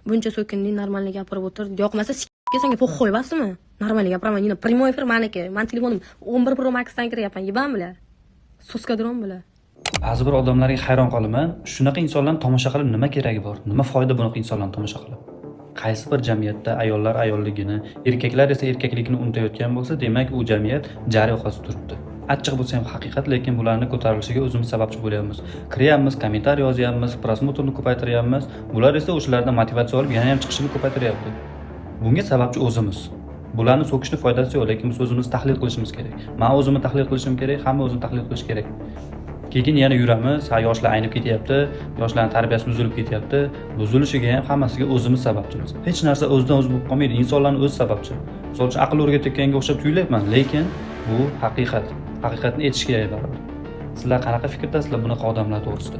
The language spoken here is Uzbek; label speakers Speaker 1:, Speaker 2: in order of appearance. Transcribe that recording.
Speaker 1: Buncha so'kinding, normalniy gapirib o'tir. Yoqmasa s**ga senga po'xo'y basmi? Normalniy gapiraman. Yana prямой efir meniki. Men telefonim 11 Pro Max dan kiryapman. Yebam bilan. Soskadron bilan.
Speaker 2: Ba'zi bir odamlarga hayron qolaman. Shunaqa insonlarni tomosha qilib nima keragi bor? Nima foyda bunaqa insonlarni tomosha qilib? Qaysi bir jamiyatda ayollar ayolligini, erkaklar esa erkakligini unutayotgan bo'lsa, demak u jamiyat jari yoqasida turibdi. Achchiq bo'lsa ham haqiqat, lekin bularni ko'tarilishiga o'zimiz sababchi bo'lyapmiz. Kiryapmiz, kommentariy yozyapmiz, prosmotrni ko'paytiryapmiz. Bular esa o'shalardan motivatsiya olib, yana ham chiqishini ko'paytiryapti. Bunga sababchi o'zimiz. Bularni so'kishni foydasi yo'q, lekin biz o'zimizni tahlil qilishimiz kerak. Men o'zimni tahlil qilishim kerak, hamma o'zini tahlil qilish kerak. Keyin yana yuramiz, ha yoshlar aynib ketyapti, yoshlarning tarbiyasi buzilib ketyapti. Buzilishiga ham hammasiga o'zimiz sababchimiz. Hech narsa o'zidan o'zi bo'lib qolmaydi, insonlarning o'zi sababchi. Misol uchun aql o'rgatayotganga o'xshab tuyulyapman, lekin bu haqiqat. Haqiqatni aytish kerak baribir. Sizlar qanaqa fikrdasizlar bunaqa odamlar to'g'risida?